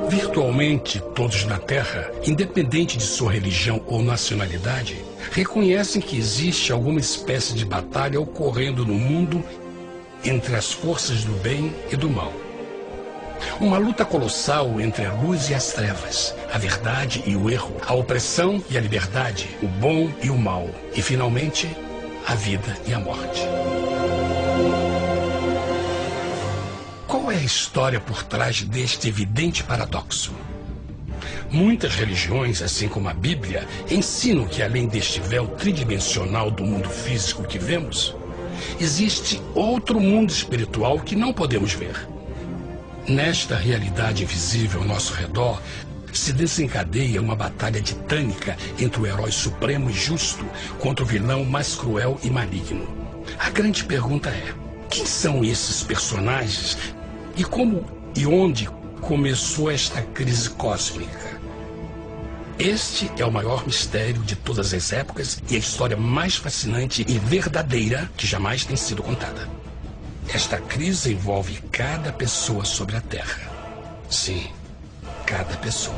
Virtualmente todos na Terra, independente de sua religião ou nacionalidade, reconhecem que existe alguma espécie de batalha ocorrendo no mundo entre as forças do bem e do mal. Uma luta colossal entre a luz e as trevas, a verdade e o erro, a opressão e a liberdade, o bom e o mal, e finalmente, a vida e a morte. Qual é a história por trás deste evidente paradoxo? Muitas religiões, assim como a Bíblia, ensinam que além deste véu tridimensional do mundo físico que vemos, existe outro mundo espiritual que não podemos ver. Nesta realidade invisível ao nosso redor, se desencadeia uma batalha titânica entre o herói supremo e justo contra o vilão mais cruel e maligno. A grande pergunta é: quem são esses personagens e como e onde começou esta crise cósmica? Este é o maior mistério de todas as épocas e a história mais fascinante e verdadeira que jamais tem sido contada. Esta crise envolve cada pessoa sobre a Terra. Sim, cada pessoa.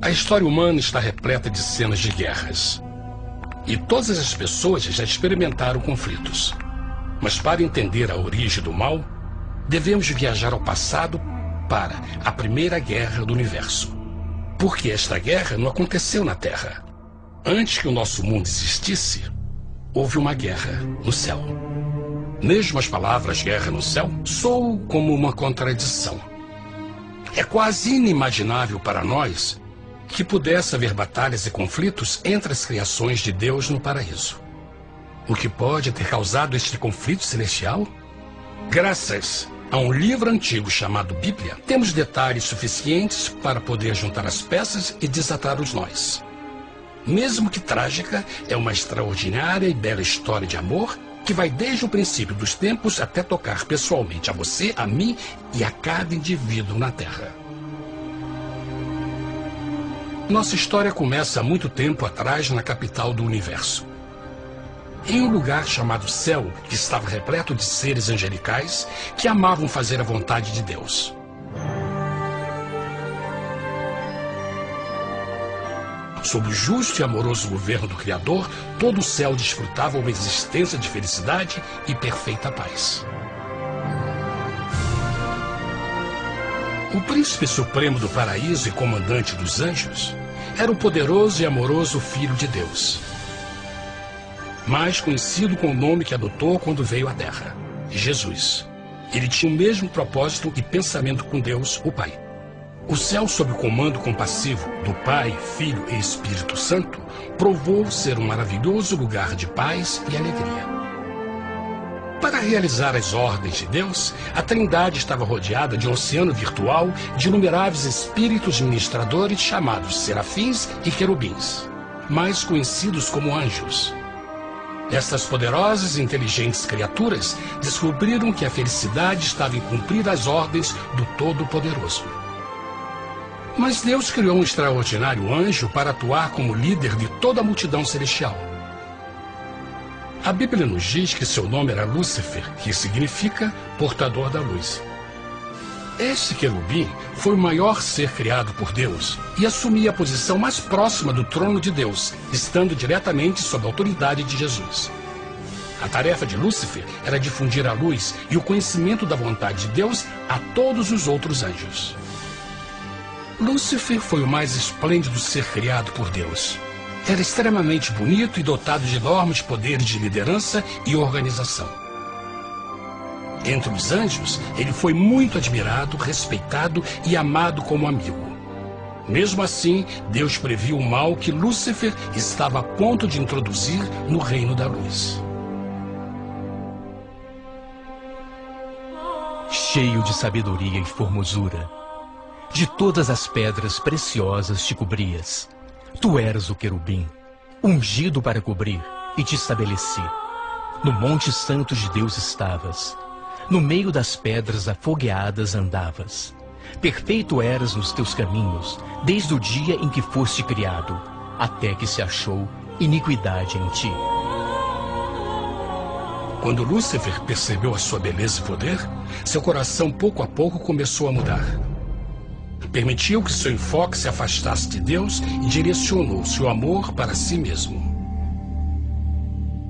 A história humana está repleta de cenas de guerras. E todas as pessoas já experimentaram conflitos. Mas para entender a origem do mal, devemos viajar ao passado para a Primeira Guerra do Universo. Porque esta guerra não aconteceu na Terra. Antes que o nosso mundo existisse, houve uma guerra no céu. Mesmo as palavras guerra no céu soam como uma contradição. É quase inimaginável para nós que pudesse haver batalhas e conflitos entre as criações de Deus no paraíso. O que pode ter causado este conflito celestial? Graças a um livro antigo chamado Bíblia, temos detalhes suficientes para poder juntar as peças e desatar os nós. Mesmo que trágica, é uma extraordinária e bela história de amor que vai desde o princípio dos tempos até tocar pessoalmente a você, a mim e a cada indivíduo na Terra. Nossa história começa há muito tempo atrás na capital do universo. Em um lugar chamado Céu, que estava repleto de seres angelicais que amavam fazer a vontade de Deus. Sob o justo e amoroso governo do Criador, todo o céu desfrutava uma existência de felicidade e perfeita paz. O príncipe supremo do paraíso e comandante dos anjos era o poderoso e amoroso Filho de Deus, mais conhecido com o nome que adotou quando veio à Terra, Jesus. Ele tinha o mesmo propósito e pensamento com Deus, o Pai. O céu, sob o comando compassivo do Pai, Filho e Espírito Santo, provou ser um maravilhoso lugar de paz e alegria. Para realizar as ordens de Deus, a Trindade estava rodeada de um oceano virtual de inumeráveis espíritos ministradores chamados serafins e querubins, mais conhecidos como anjos. Essas poderosas e inteligentes criaturas descobriram que a felicidade estava em cumprir as ordens do Todo-Poderoso. Mas Deus criou um extraordinário anjo para atuar como líder de toda a multidão celestial. A Bíblia nos diz que seu nome era Lúcifer, que significa portador da luz. Este querubim foi o maior ser criado por Deus e assumia a posição mais próxima do trono de Deus, estando diretamente sob a autoridade de Jesus. A tarefa de Lúcifer era difundir a luz e o conhecimento da vontade de Deus a todos os outros anjos. Lúcifer foi o mais esplêndido ser criado por Deus. Era extremamente bonito e dotado de enormes poderes de liderança e organização. Entre os anjos, ele foi muito admirado, respeitado e amado como amigo. Mesmo assim, Deus previu o mal que Lúcifer estava a ponto de introduzir no reino da luz. Cheio de sabedoria e formosura, de todas as pedras preciosas te cobrias. Tu eras o querubim, ungido para cobrir, e te estabeleci. No monte santo de Deus estavas. No meio das pedras afogueadas andavas. Perfeito eras nos teus caminhos, desde o dia em que foste criado, até que se achou iniquidade em ti. Quando Lúcifer percebeu a sua beleza e poder, seu coração pouco a pouco começou a mudar. Permitiu que seu enfoque se afastasse de Deus e direcionou seu amor para si mesmo.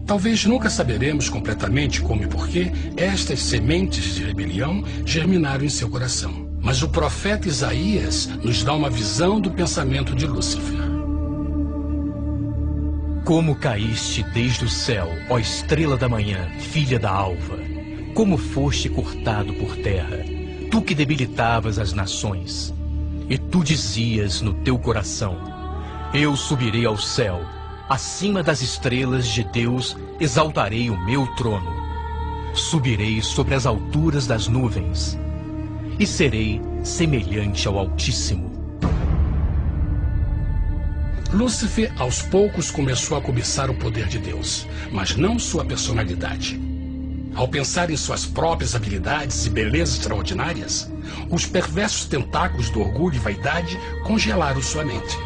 Talvez nunca saberemos completamente como e porquê estas sementes de rebelião germinaram em seu coração. Mas o profeta Isaías nos dá uma visão do pensamento de Lúcifer. Como caíste desde o céu, ó estrela da manhã, filha da alva, como foste cortado por terra, tu que debilitavas as nações. E tu dizias no teu coração: eu subirei ao céu, acima das estrelas de Deus exaltarei o meu trono. Subirei sobre as alturas das nuvens, e serei semelhante ao Altíssimo. Lúcifer, aos poucos, começou a cobiçar o poder de Deus, mas não sua personalidade. Ao pensar em suas próprias habilidades e belezas extraordinárias, os perversos tentáculos do orgulho e vaidade congelaram sua mente.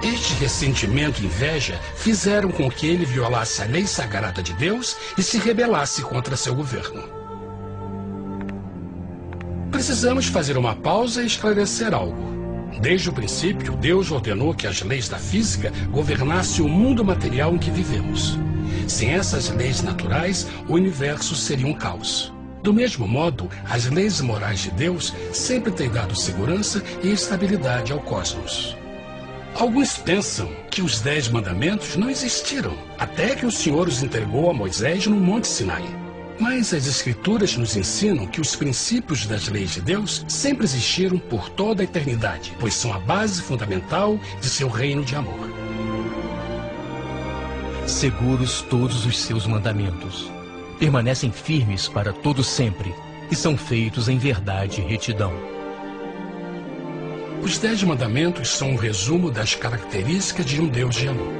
Este ressentimento e inveja fizeram com que ele violasse a lei sagrada de Deus e se rebelasse contra seu governo. Precisamos fazer uma pausa e esclarecer algo. Desde o princípio, Deus ordenou que as leis da física governassem o mundo material em que vivemos. Sem essas leis naturais, o universo seria um caos. Do mesmo modo, as leis morais de Deus sempre têm dado segurança e estabilidade ao cosmos. Alguns pensam que os 10 mandamentos não existiram, até que o Senhor os entregou a Moisés no Monte Sinai. Mas as Escrituras nos ensinam que os princípios das leis de Deus sempre existiram por toda a eternidade, pois são a base fundamental de seu reino de amor. Seguros todos os seus mandamentos, permanecem firmes para todo sempre, e são feitos em verdade e retidão. Os 10 mandamentos são um resumo das características de um Deus de amor.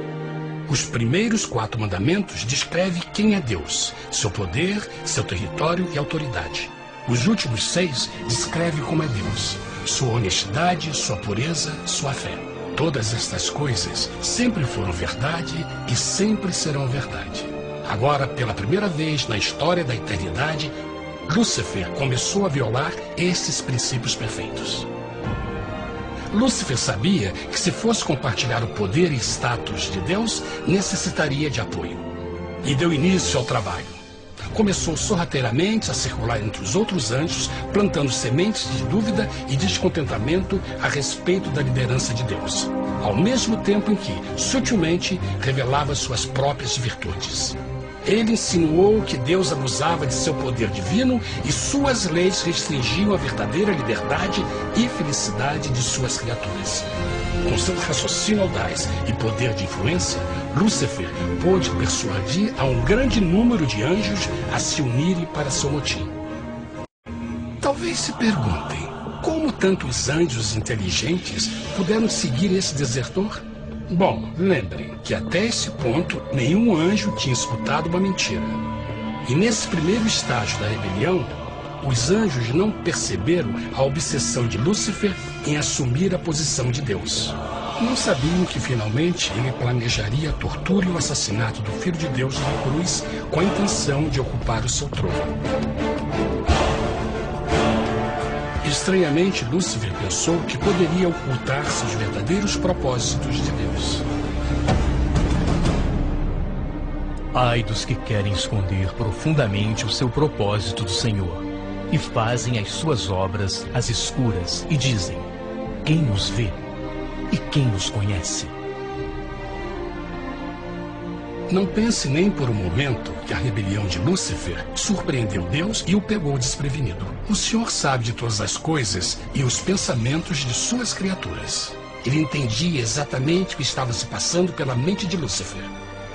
Os primeiros 4 mandamentos descrevem quem é Deus, seu poder, seu território e autoridade. Os últimos 6 descrevem como é Deus, sua honestidade, sua pureza, sua fé. Todas estas coisas sempre foram verdade e sempre serão verdade. Agora, pela primeira vez na história da eternidade, Lúcifer começou a violar esses princípios perfeitos. Lúcifer sabia que se fosse compartilhar o poder e status de Deus, necessitaria de apoio. E deu início ao trabalho. Começou sorrateiramente a circular entre os outros anjos, plantando sementes de dúvida e descontentamento a respeito da liderança de Deus, ao mesmo tempo em que, sutilmente, revelava suas próprias virtudes. Ele insinuou que Deus abusava de seu poder divino e suas leis restringiam a verdadeira liberdade e felicidade de suas criaturas. Com seu raciocínio audaz e poder de influência, Lúcifer pôde persuadir a um grande número de anjos a se unirem para seu motim. Talvez se perguntem, como tantos anjos inteligentes puderam seguir esse desertor? Bom, lembrem que até esse ponto nenhum anjo tinha escutado uma mentira. E nesse primeiro estágio da rebelião, os anjos não perceberam a obsessão de Lúcifer em assumir a posição de Deus. Não sabiam que finalmente ele planejaria a tortura e o assassinato do Filho de Deus na cruz com a intenção de ocupar o seu trono. Estranhamente, Lúcifer pensou que poderia ocultar seus verdadeiros propósitos de Deus. Ai dos que querem esconder profundamente o seu propósito do Senhor e fazem as suas obras às escuras e dizem: quem nos vê e quem nos conhece? Não pense nem por um momento que a rebelião de Lúcifer surpreendeu Deus e o pegou desprevenido. O Senhor sabe de todas as coisas e os pensamentos de suas criaturas. Ele entendia exatamente o que estava se passando pela mente de Lúcifer.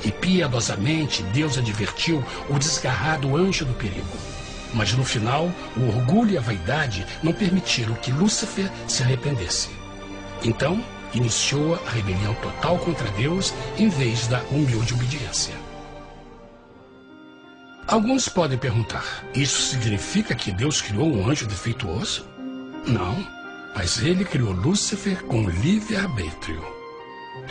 E piedosamente Deus advertiu o desgarrado anjo do perigo. Mas no final, o orgulho e a vaidade não permitiram que Lúcifer se arrependesse. Então, iniciou a rebelião total contra Deus em vez da humilde obediência. Alguns podem perguntar: isso significa que Deus criou um anjo defeituoso? Não, mas ele criou Lúcifer com livre-arbítrio.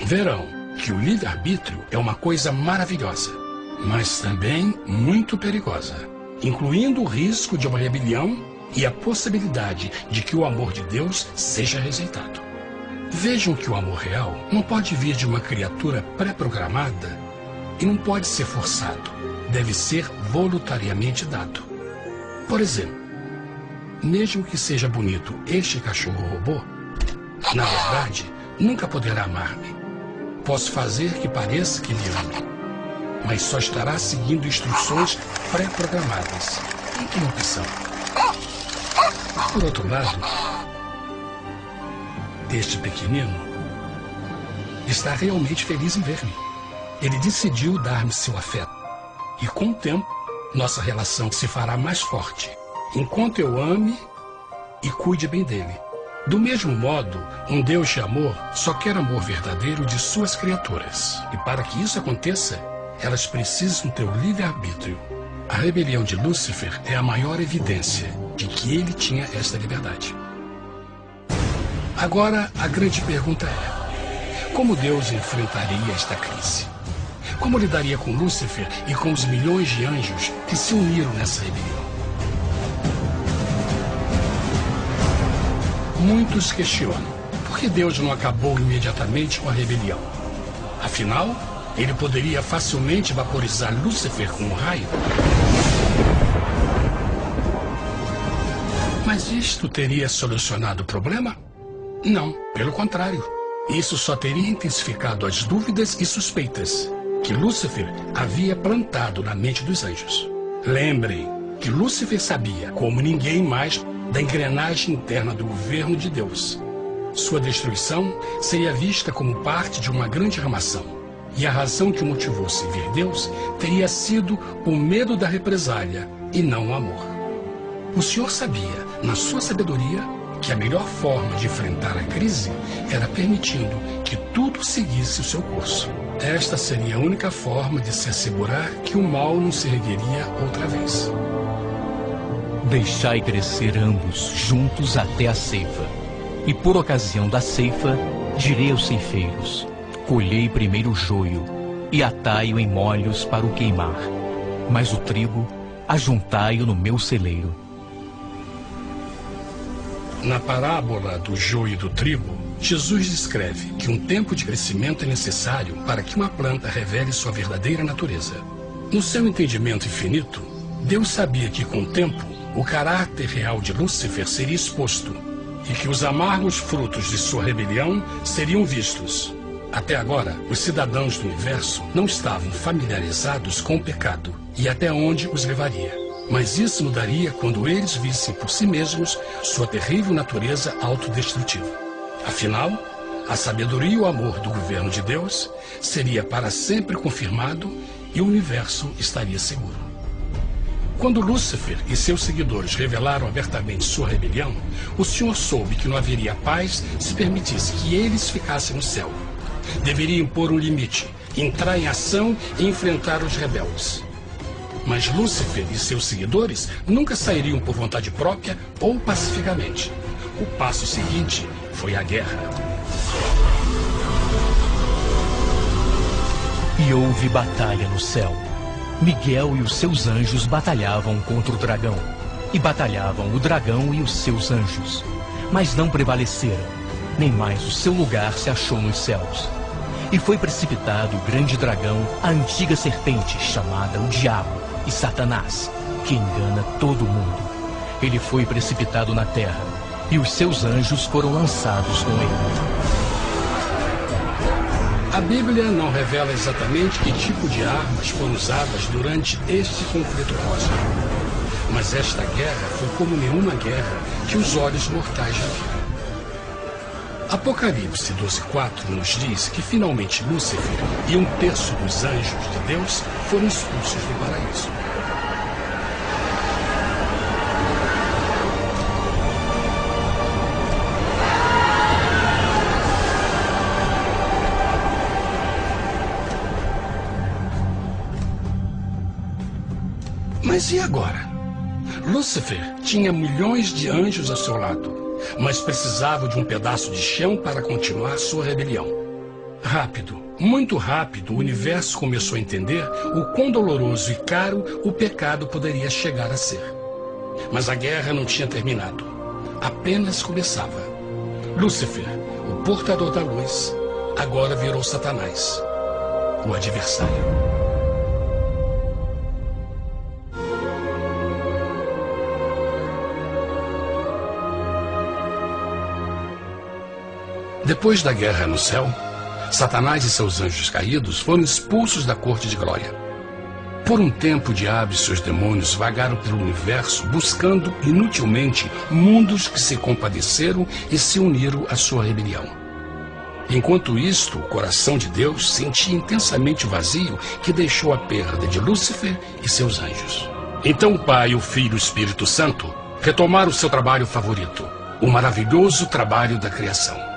Verão que o livre-arbítrio é uma coisa maravilhosa, mas também muito perigosa, incluindo o risco de uma rebelião e a possibilidade de que o amor de Deus seja rejeitado. Vejam que o amor real não pode vir de uma criatura pré-programada e não pode ser forçado. Deve ser voluntariamente dado. Por exemplo, mesmo que seja bonito este cachorro robô, na verdade, nunca poderá amar-me. Posso fazer que pareça que me ama, mas só estará seguindo instruções pré-programadas. Em que opção? Por outro lado, este pequenino está realmente feliz em ver-me. Ele decidiu dar-me seu afeto. E com o tempo, nossa relação se fará mais forte, enquanto eu ame e cuide bem dele. Do mesmo modo, um Deus de amor só quer amor verdadeiro de suas criaturas. E para que isso aconteça, elas precisam ter o livre-arbítrio. A rebelião de Lúcifer é a maior evidência de que ele tinha esta liberdade. Agora, a grande pergunta é: como Deus enfrentaria esta crise? Como lidaria com Lúcifer e com os milhões de anjos que se uniram nessa rebelião? Muitos questionam por que Deus não acabou imediatamente com a rebelião. Afinal, ele poderia facilmente vaporizar Lúcifer com um raio. Mas isto teria solucionado o problema? Não, pelo contrário. Isso só teria intensificado as dúvidas e suspeitas que Lúcifer havia plantado na mente dos anjos. Lembrem que Lúcifer sabia, como ninguém mais, da engrenagem interna do governo de Deus. Sua destruição seria vista como parte de uma grande armação. E a razão que o motivou a servir Deus teria sido o medo da represália e não o amor. O Senhor sabia, na sua sabedoria, que a melhor forma de enfrentar a crise era permitindo que tudo seguisse o seu curso. Esta seria a única forma de se assegurar que o mal não se ergueria outra vez. Deixai crescer ambos juntos até a ceifa. E por ocasião da ceifa, direi aos ceifeiros: colhei primeiro o joio e atai-o em molhos para o queimar, mas o trigo ajuntai-o no meu celeiro. Na parábola do joio e do trigo, Jesus descreve que um tempo de crescimento é necessário para que uma planta revele sua verdadeira natureza. No seu entendimento infinito, Deus sabia que com o tempo, o caráter real de Lúcifer seria exposto e que os amargos frutos de sua rebelião seriam vistos. Até agora, os cidadãos do universo não estavam familiarizados com o pecado e até onde os levaria. Mas isso mudaria quando eles vissem por si mesmos sua terrível natureza autodestrutiva. Afinal, a sabedoria e o amor do governo de Deus seria para sempre confirmado e o universo estaria seguro. Quando Lúcifer e seus seguidores revelaram abertamente sua rebelião, o Senhor soube que não haveria paz se permitisse que eles ficassem no céu. Deveria impor um limite, entrar em ação e enfrentar os rebeldes. Mas Lúcifer e seus seguidores nunca sairiam por vontade própria ou pacificamente. O passo seguinte foi a guerra. houve batalha no céu. Miguel e os seus anjos batalhavam contra o dragão. E batalhavam o dragão e os seus anjos. Mas não prevaleceram, nem mais o seu lugar se achou nos céus. E foi precipitado o grande dragão, a antiga serpente, chamada o Diabo e Satanás, que engana todo mundo. Ele foi precipitado na terra, e os seus anjos foram lançados com ele. A Bíblia não revela exatamente que tipo de armas foram usadas durante este conflito cósmico. Mas esta guerra foi como nenhuma guerra que os olhos mortais já viram. Apocalipse 12:4 nos diz que finalmente Lúcifer e um terço dos anjos de Deus foram expulsos do paraíso. Mas e agora? Lúcifer tinha milhões de anjos ao seu lado, mas precisava de um pedaço de chão para continuar sua rebelião. Rápido, muito rápido, o universo começou a entender o quão doloroso e caro o pecado poderia chegar a ser. Mas a guerra não tinha terminado. Apenas começava. Lúcifer, o portador da luz, agora virou Satanás, o adversário. Depois da guerra no céu, Satanás e seus anjos caídos foram expulsos da corte de glória. Por um tempo, o diabo e seus demônios vagaram pelo universo buscando inutilmente mundos que se compadeceram e se uniram à sua rebelião. Enquanto isto, o coração de Deus sentia intensamente o vazio que deixou a perda de Lúcifer e seus anjos. Então o Pai, o Filho e o Espírito Santo retomaram seu trabalho favorito, o maravilhoso trabalho da criação.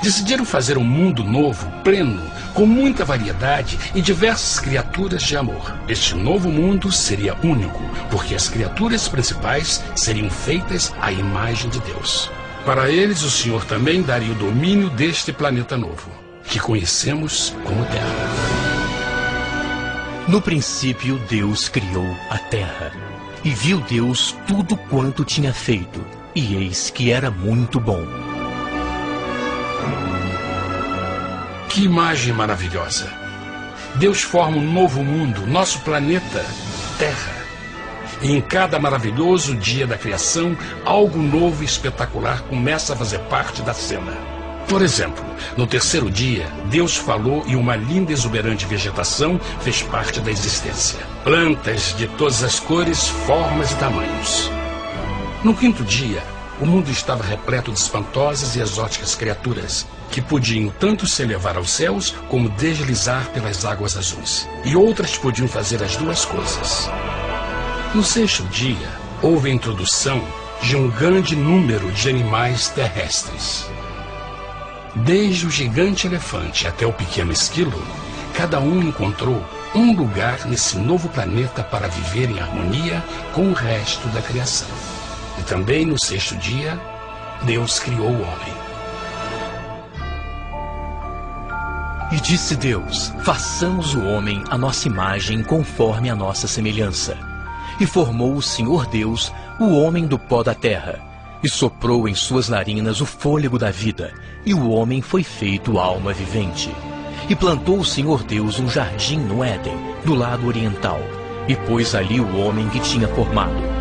Decidiram fazer um mundo novo, pleno, com muita variedade e diversas criaturas de amor. Este novo mundo seria único, porque as criaturas principais seriam feitas à imagem de Deus. Para eles, o Senhor também daria o domínio deste planeta novo, que conhecemos como Terra. No princípio, Deus criou a terra. E viu Deus tudo quanto tinha feito, e eis que era muito bom. Que imagem maravilhosa! Deus forma um novo mundo, nosso planeta, Terra. E em cada maravilhoso dia da criação, algo novo e espetacular começa a fazer parte da cena. Por exemplo, no terceiro dia, Deus falou e uma linda e exuberante vegetação fez parte da existência. Plantas de todas as cores, formas e tamanhos. No quinto dia, o mundo estava repleto de espantosas e exóticas criaturas, que podiam tanto se elevar aos céus como deslizar pelas águas azuis. E outras podiam fazer as duas coisas. No sexto dia, houve a introdução de um grande número de animais terrestres. Desde o gigante elefante até o pequeno esquilo, cada um encontrou um lugar nesse novo planeta para viver em harmonia com o resto da criação. E também no sexto dia, Deus criou o homem. E disse Deus: façamos o homem à nossa imagem, conforme a nossa semelhança. E formou o Senhor Deus o homem do pó da terra, e soprou em suas narinas o fôlego da vida, e o homem foi feito alma vivente. E plantou o Senhor Deus um jardim no Éden, do lado oriental, e pôs ali o homem que tinha formado.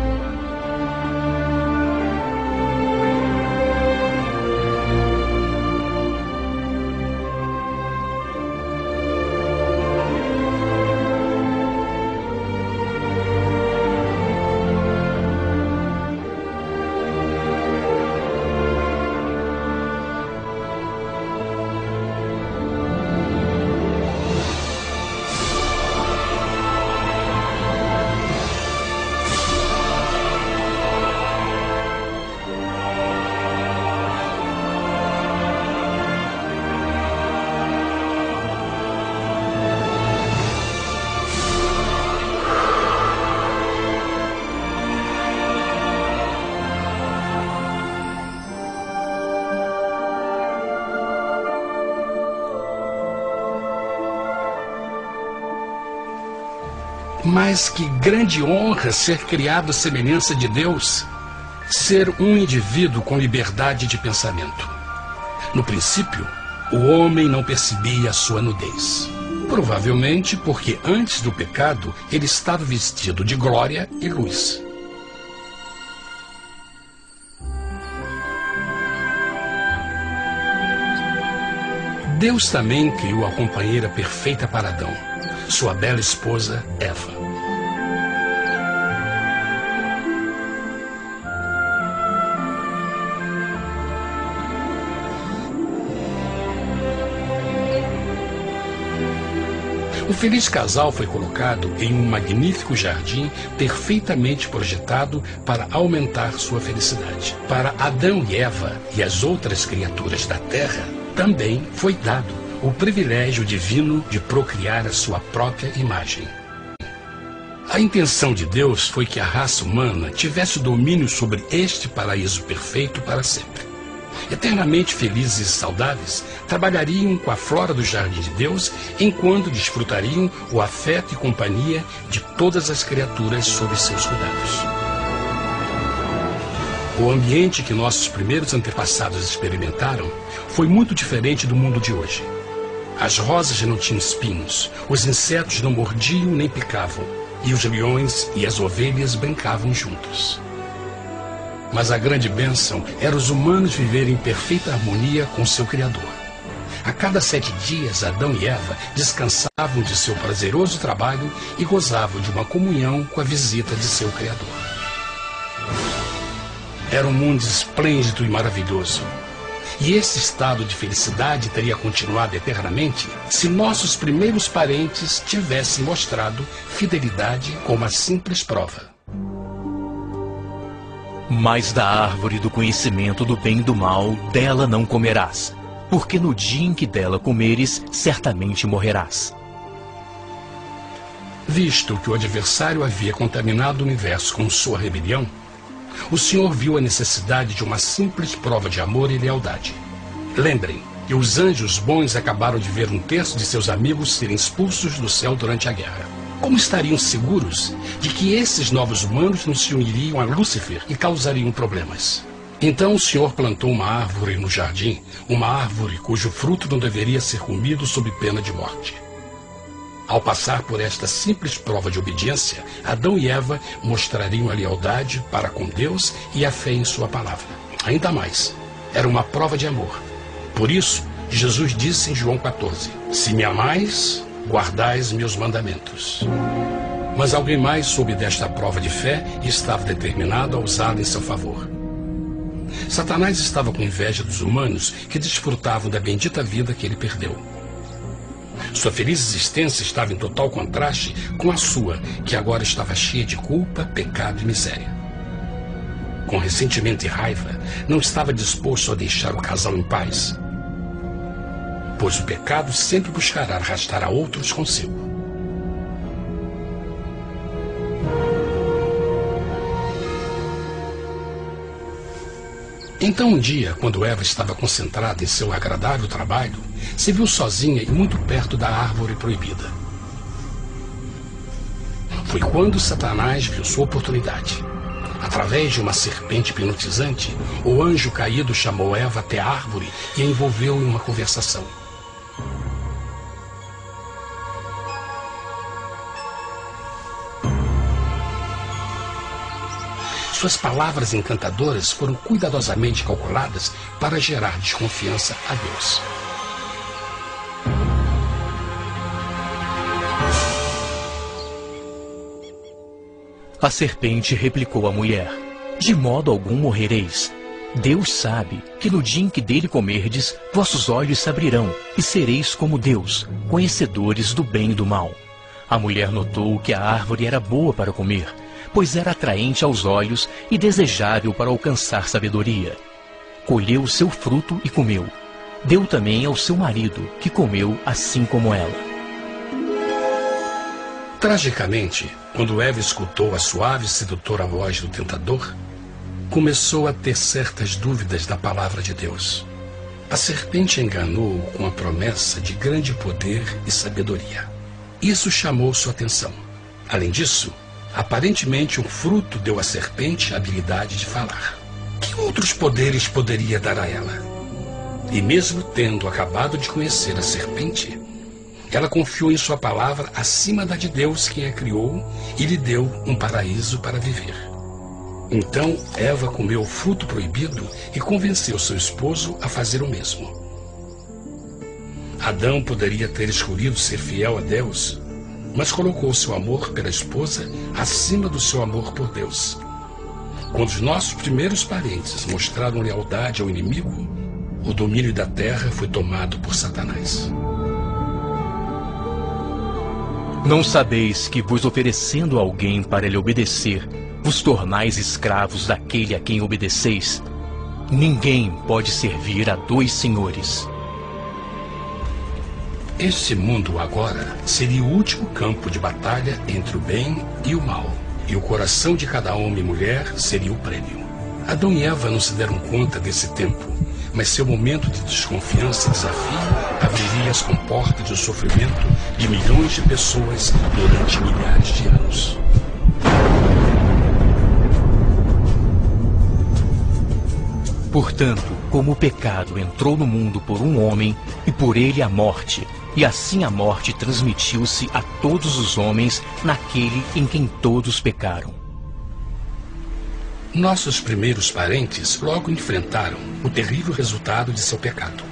Mas que grande honra ser criado à semelhança de Deus, ser um indivíduo com liberdade de pensamento. No princípio, o homem não percebia a sua nudez. Provavelmente porque antes do pecado ele estava vestido de glória e luz. Deus também criou a companheira perfeita para Adão, sua bela esposa Eva. O feliz casal foi colocado em um magnífico jardim perfeitamente projetado para aumentar sua felicidade. Para Adão e Eva e as outras criaturas da terra, também foi dado o privilégio divino de procriar a sua própria imagem. A intenção de Deus foi que a raça humana tivesse domínio sobre este paraíso perfeito para sempre. Eternamente felizes e saudáveis, trabalhariam com a flora do jardim de Deus, enquanto desfrutariam o afeto e companhia de todas as criaturas sob seus cuidados. O ambiente que nossos primeiros antepassados experimentaram foi muito diferente do mundo de hoje. As rosas não tinham espinhos, os insetos não mordiam nem picavam, e os leões e as ovelhas brincavam juntos. Mas a grande bênção era os humanos viverem em perfeita harmonia com seu Criador. A cada 7 dias, Adão e Eva descansavam de seu prazeroso trabalho e gozavam de uma comunhão com a visita de seu Criador. Era um mundo esplêndido e maravilhoso. E esse estado de felicidade teria continuado eternamente se nossos primeiros parentes tivessem mostrado fidelidade como a simples prova. Mas da árvore do conhecimento do bem e do mal, dela não comerás, porque no dia em que dela comeres, certamente morrerás. Visto que o adversário havia contaminado o universo com sua rebelião, o Senhor viu a necessidade de uma simples prova de amor e lealdade. Lembrem que os anjos bons acabaram de ver 1/3 de seus amigos serem expulsos do céu durante a guerra. Como estariam seguros de que esses novos humanos não se uniriam a Lúcifer e causariam problemas? Então o Senhor plantou uma árvore no jardim, uma árvore cujo fruto não deveria ser comido sob pena de morte. Ao passar por esta simples prova de obediência, Adão e Eva mostrariam a lealdade para com Deus e a fé em sua palavra. Ainda mais, era uma prova de amor. Por isso, Jesus disse em João 14, se me amais, guardais meus mandamentos. Mas alguém mais soube desta prova de fé e estava determinado a usá-la em seu favor. Satanás estava com inveja dos humanos que desfrutavam da bendita vida que ele perdeu. Sua feliz existência estava em total contraste com a sua, que agora estava cheia de culpa, pecado e miséria. Com ressentimento e raiva, não estava disposto a deixar o casal em paz, pois o pecado sempre buscará arrastar a outros consigo. Então um dia, quando Eva estava concentrada em seu agradável trabalho, se viu sozinha e muito perto da árvore proibida. Foi quando Satanás viu sua oportunidade. Através de uma serpente hipnotizante, o anjo caído chamou Eva até a árvore e a envolveu em uma conversação. Suas palavras encantadoras foram cuidadosamente calculadas para gerar desconfiança a Deus. A serpente replicou à mulher, de modo algum morrereis. Deus sabe que no dia em que dele comerdes, vossos olhos se abrirão, e sereis como Deus, conhecedores do bem e do mal. A mulher notou que a árvore era boa para comer, pois era atraente aos olhos e desejável para alcançar sabedoria. Colheu o seu fruto e comeu. Deu também ao seu marido, que comeu assim como ela. Tragicamente, quando Eva escutou a suave e sedutora voz do tentador, começou a ter certas dúvidas da palavra de Deus. A serpente enganou-o com a promessa de grande poder e sabedoria. Isso chamou sua atenção. Além disso, aparentemente o fruto deu à serpente a habilidade de falar. Que outros poderes poderia dar a ela? E mesmo tendo acabado de conhecer a serpente, ela confiou em sua palavra acima da de Deus, quem a criou, e lhe deu um paraíso para viver. Então Eva comeu o fruto proibido e convenceu seu esposo a fazer o mesmo. Adão poderia ter escolhido ser fiel a Deus, mas colocou seu amor pela esposa acima do seu amor por Deus. Quando os nossos primeiros parentes mostraram lealdade ao inimigo, o domínio da terra foi tomado por Satanás. Não sabeis que, vos oferecendo a alguém para lhe obedecer, vos tornais escravos daquele a quem obedeceis? Ninguém pode servir a dois senhores. Este mundo agora seria o último campo de batalha entre o bem e o mal, e o coração de cada homem e mulher seria o prêmio. Adão e Eva não se deram conta desse tempo, mas seu momento de desconfiança e desafio abriria as comportas do sofrimento de milhões de pessoas durante milhares de anos. Portanto, como o pecado entrou no mundo por um homem, e por ele a morte, e assim a morte transmitiu-se a todos os homens naquele em quem todos pecaram. Nossos primeiros parentes logo enfrentaram o terrível resultado de seu pecado.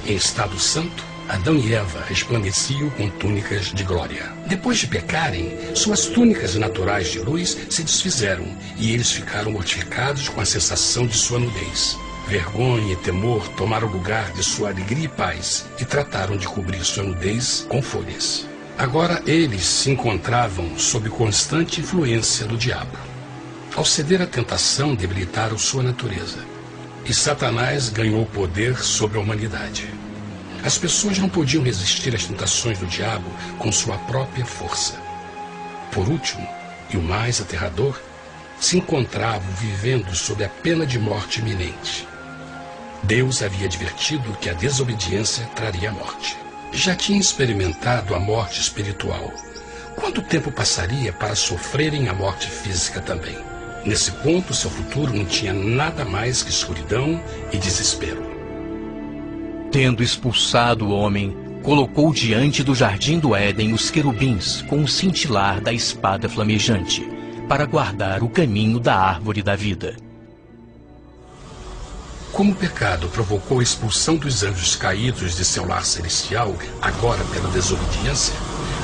Em estado santo, Adão e Eva resplandeciam com túnicas de glória. Depois de pecarem, suas túnicas naturais de luz se desfizeram e eles ficaram mortificados com a sensação de sua nudez. Vergonha e temor tomaram lugar de sua alegria e paz e trataram de cobrir sua nudez com folhas. Agora eles se encontravam sob constante influência do diabo. Ao ceder à tentação, debilitaram sua natureza. E Satanás ganhou poder sobre a humanidade. As pessoas não podiam resistir às tentações do diabo com sua própria força. Por último, e o mais aterrador, se encontravam vivendo sob a pena de morte iminente. Deus havia advertido que a desobediência traria a morte. Já tinha experimentado a morte espiritual. Quanto tempo passaria para sofrerem a morte física também? Nesse ponto, seu futuro não tinha nada mais que escuridão e desespero. Tendo expulsado o homem, colocou diante do jardim do Éden os querubins com o cintilar da espada flamejante, para guardar o caminho da árvore da vida. Como o pecado provocou a expulsão dos anjos caídos de seu lar celestial, agora pela desobediência,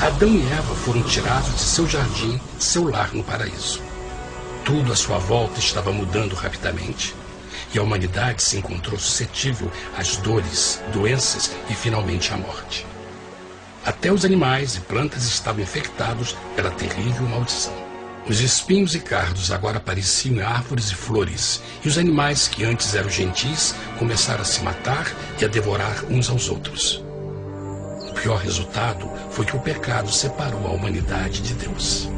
Adão e Eva foram tirados de seu jardim, seu lar no paraíso. Tudo à sua volta estava mudando rapidamente, e a humanidade se encontrou suscetível às dores, doenças e finalmente à morte. Até os animais e plantas estavam infectados pela terrível maldição. Os espinhos e cardos agora pareciam árvores e flores, e os animais que antes eram gentis começaram a se matar e a devorar uns aos outros. O pior resultado foi que o pecado separou a humanidade de Deus.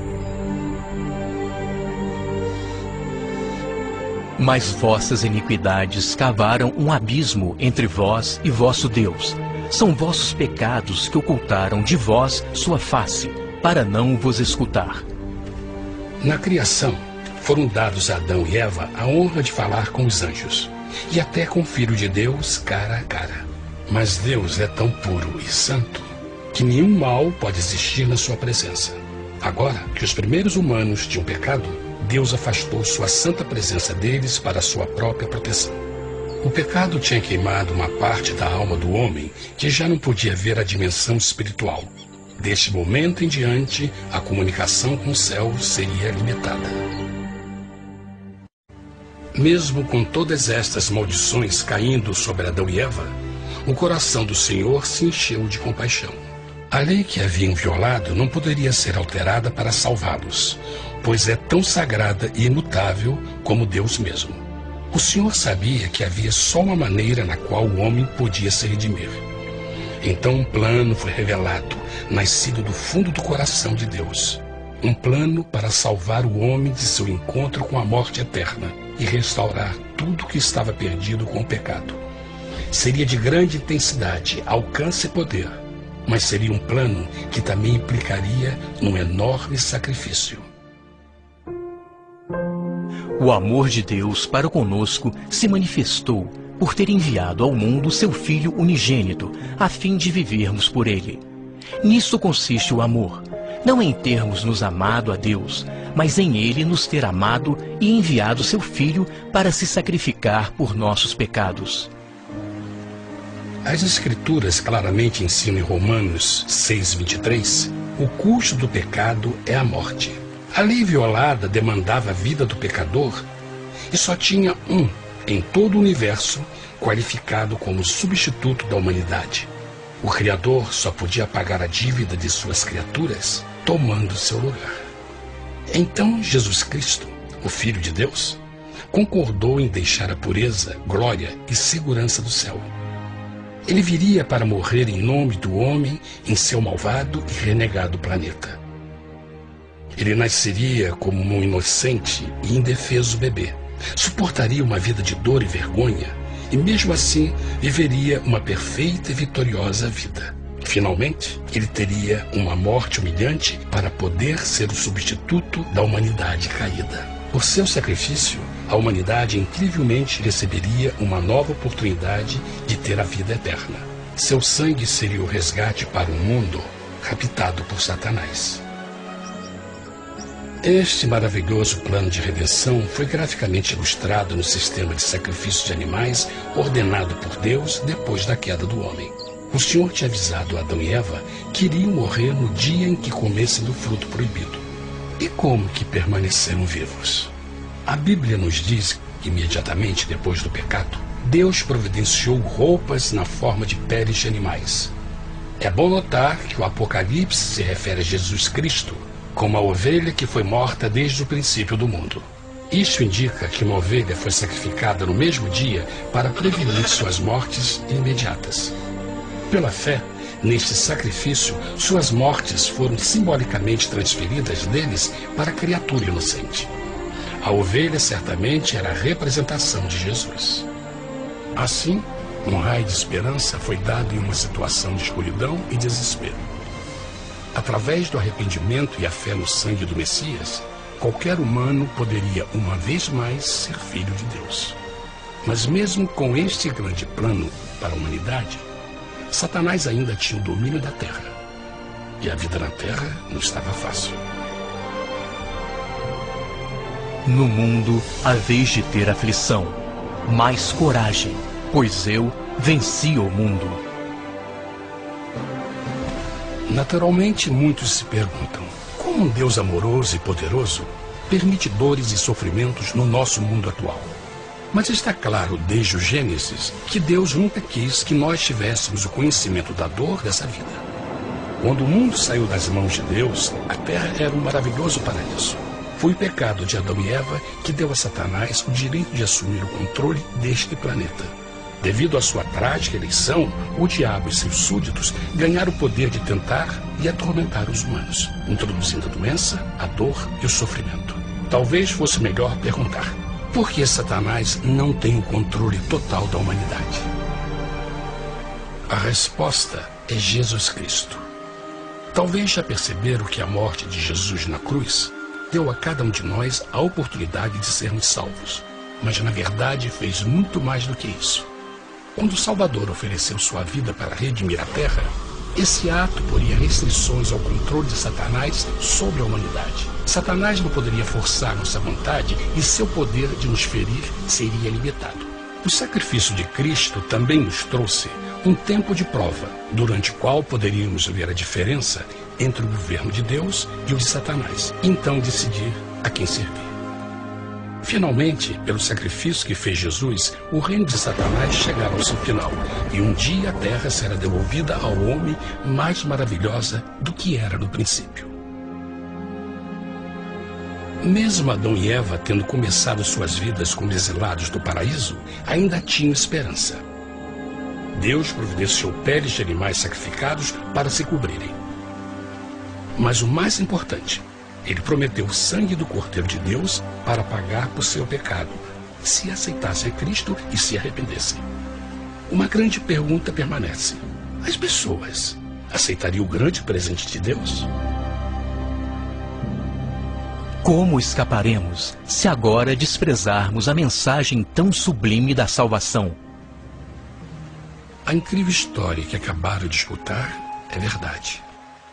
Mas vossas iniquidades cavaram um abismo entre vós e vosso Deus. São vossos pecados que ocultaram de vós sua face, para não vos escutar. Na criação, foram dados a Adão e Eva a honra de falar com os anjos, e até com o Filho de Deus cara a cara. Mas Deus é tão puro e santo que nenhum mal pode existir na sua presença. Agora que os primeiros humanos tinham pecado, Deus afastou sua santa presença deles para a sua própria proteção. O pecado tinha queimado uma parte da alma do homem que já não podia ver a dimensão espiritual. Deste momento em diante, a comunicação com o céu seria limitada. Mesmo com todas estas maldições caindo sobre Adão e Eva, o coração do Senhor se encheu de compaixão. A lei que haviam violado não poderia ser alterada para salvá-los, pois é tão sagrada e imutável como Deus mesmo. O Senhor sabia que havia só uma maneira na qual o homem podia se redimir. Então um plano foi revelado, nascido do fundo do coração de Deus. Um plano para salvar o homem de seu encontro com a morte eterna e restaurar tudo que estava perdido com o pecado. Seria de grande intensidade, alcance e poder, mas seria um plano que também implicaria num enorme sacrifício. O amor de Deus para conosco se manifestou por ter enviado ao mundo seu Filho unigênito, a fim de vivermos por ele. Nisto consiste o amor, não em termos nos amado a Deus, mas em ele nos ter amado e enviado seu Filho para se sacrificar por nossos pecados. As Escrituras claramente ensinam em Romanos 6:23, o custo do pecado é a morte. A lei violada demandava a vida do pecador e só tinha um em todo o universo qualificado como substituto da humanidade. O Criador só podia pagar a dívida de suas criaturas tomando seu lugar. Então Jesus Cristo, o Filho de Deus, concordou em deixar a pureza, glória e segurança do céu. Ele viria para morrer em nome do homem em seu malvado e renegado planeta. Ele nasceria como um inocente e indefeso bebê, suportaria uma vida de dor e vergonha e mesmo assim viveria uma perfeita e vitoriosa vida. Finalmente, ele teria uma morte humilhante para poder ser o substituto da humanidade caída. Por seu sacrifício, a humanidade incrivelmente receberia uma nova oportunidade de ter a vida eterna. Seu sangue seria o resgate para um mundo raptado por Satanás. Este maravilhoso plano de redenção foi graficamente ilustrado no sistema de sacrifício de animais ordenado por Deus depois da queda do homem. O Senhor tinha avisado Adão e Eva que iriam morrer no dia em que comessem do fruto proibido. E como que permaneceram vivos? A Bíblia nos diz que imediatamente depois do pecado, Deus providenciou roupas na forma de peles de animais. É bom notar que o Apocalipse se refere a Jesus Cristo como a ovelha que foi morta desde o princípio do mundo. Isso indica que uma ovelha foi sacrificada no mesmo dia para prevenir suas mortes imediatas. Pela fé, neste sacrifício, suas mortes foram simbolicamente transferidas deles para a criatura inocente. A ovelha certamente era a representação de Jesus. Assim, um raio de esperança foi dado em uma situação de escuridão e desespero. Através do arrependimento e a fé no sangue do Messias, qualquer humano poderia uma vez mais ser filho de Deus. Mas mesmo com este grande plano para a humanidade, Satanás ainda tinha o domínio da terra. E a vida na terra não estava fácil. No mundo haveis de ter aflição, mas coragem, pois eu venci o mundo. Naturalmente, muitos se perguntam, como um Deus amoroso e poderoso permite dores e sofrimentos no nosso mundo atual? Mas está claro desde o Gênesis que Deus nunca quis que nós tivéssemos o conhecimento da dor dessa vida. Quando o mundo saiu das mãos de Deus, a terra era um maravilhoso paraíso. Foi o pecado de Adão e Eva que deu a Satanás o direito de assumir o controle deste planeta. Devido à sua trágica eleição, o diabo e seus súditos ganharam o poder de tentar e atormentar os humanos, introduzindo a doença, a dor e o sofrimento. Talvez fosse melhor perguntar: por que Satanás não tem o controle total da humanidade? A resposta é Jesus Cristo. Talvez já perceberam que a morte de Jesus na cruz deu a cada um de nós a oportunidade de sermos salvos. Mas na verdade fez muito mais do que isso. Quando o Salvador ofereceu sua vida para redimir a terra, esse ato poria restrições ao controle de Satanás sobre a humanidade. Satanás não poderia forçar nossa vontade e seu poder de nos ferir seria limitado. O sacrifício de Cristo também nos trouxe um tempo de prova, durante o qual poderíamos ver a diferença entre o governo de Deus e o de Satanás, e então decidir a quem servir. Finalmente, pelo sacrifício que fez Jesus, o reino de Satanás chegará ao seu final, e um dia a terra será devolvida ao homem mais maravilhosa do que era no princípio. Mesmo Adão e Eva tendo começado suas vidas como exilados do paraíso, ainda tinham esperança. Deus providenciou peles de animais sacrificados para se cobrirem. Mas o mais importante, ele prometeu o sangue do Cordeiro de Deus para pagar por seu pecado, se aceitassem a Cristo e se arrependessem. Uma grande pergunta permanece: as pessoas aceitaria o grande presente de Deus? Como escaparemos se agora desprezarmos a mensagem tão sublime da salvação? A incrível história que acabaram de escutar é verdade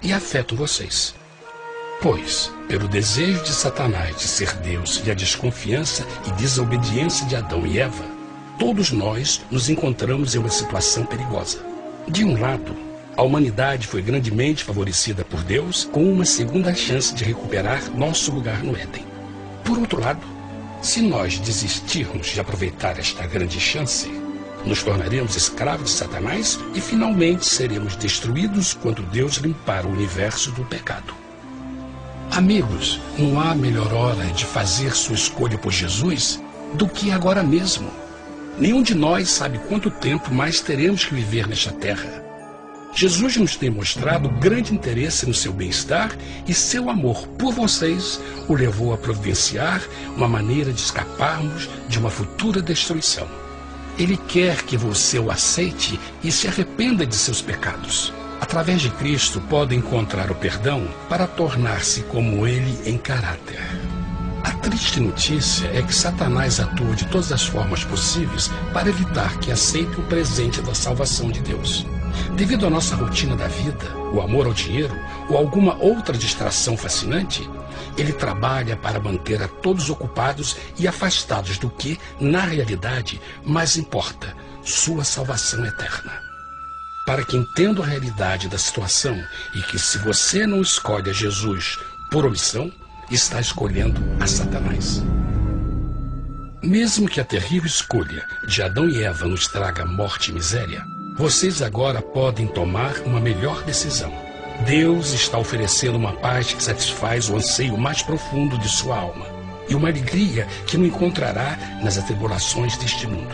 e afeta vocês. Pois, pelo desejo de Satanás de ser Deus e a desconfiança e desobediência de Adão e Eva, todos nós nos encontramos em uma situação perigosa. De um lado, a humanidade foi grandemente favorecida por Deus com uma segunda chance de recuperar nosso lugar no Éden. Por outro lado, se nós desistirmos de aproveitar esta grande chance, nos tornaremos escravos de Satanás e finalmente seremos destruídos quando Deus limpar o universo do pecado. Amigos, não há melhor hora de fazer sua escolha por Jesus do que agora mesmo. Nenhum de nós sabe quanto tempo mais teremos que viver nesta terra. Jesus nos tem mostrado grande interesse no seu bem-estar e seu amor por vocês o levou a providenciar uma maneira de escaparmos de uma futura destruição. Ele quer que você o aceite e se arrependa de seus pecados. Através de Cristo, pode encontrar o perdão para tornar-se como Ele em caráter. A triste notícia é que Satanás atua de todas as formas possíveis para evitar que aceite o presente da salvação de Deus. Devido à nossa rotina da vida, o amor ao dinheiro ou alguma outra distração fascinante, ele trabalha para manter a todos ocupados e afastados do que, na realidade, mais importa, sua salvação eterna. Para que entenda a realidade da situação e que se você não escolhe a Jesus por omissão, está escolhendo a Satanás. Mesmo que a terrível escolha de Adão e Eva nos traga morte e miséria, vocês agora podem tomar uma melhor decisão. Deus está oferecendo uma paz que satisfaz o anseio mais profundo de sua alma e uma alegria que não encontrará nas atribulações deste mundo.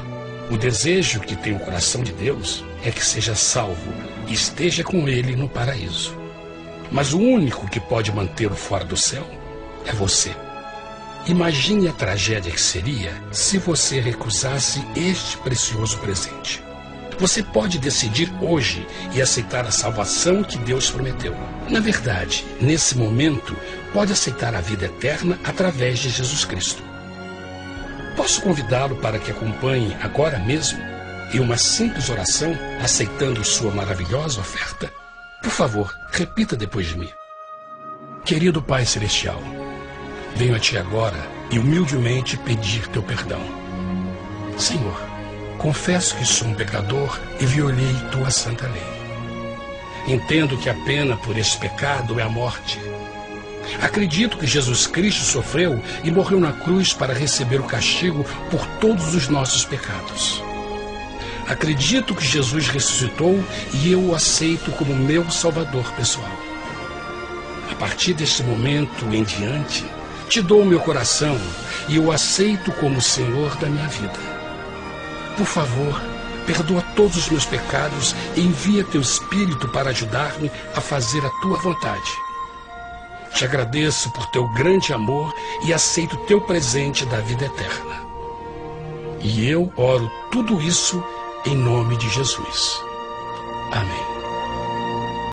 O desejo que tem o coração de Deus é que seja salvo e esteja com Ele no paraíso. Mas o único que pode mantê-lo fora do céu é você. Imagine a tragédia que seria se você recusasse este precioso presente. Você pode decidir hoje e aceitar a salvação que Deus prometeu. Na verdade, nesse momento, pode aceitar a vida eterna através de Jesus Cristo. Posso convidá-lo para que acompanhe agora mesmo em uma simples oração, aceitando sua maravilhosa oferta? Por favor, repita depois de mim. Querido Pai Celestial, venho a Ti agora e humildemente pedir Teu perdão. Senhor, confesso que sou um pecador e violei Tua santa lei. Entendo que a pena por esse pecado é a morte. Acredito que Jesus Cristo sofreu e morreu na cruz para receber o castigo por todos os nossos pecados. Acredito que Jesus ressuscitou e eu o aceito como meu Salvador pessoal. A partir deste momento em diante, Te dou o meu coração e eu o aceito como o Senhor da minha vida. Por favor, perdoa todos os meus pecados e envia Teu Espírito para ajudar-me a fazer a Tua vontade. Te agradeço por Teu grande amor e aceito Teu presente da vida eterna. E eu oro tudo isso em nome de Jesus. Amém.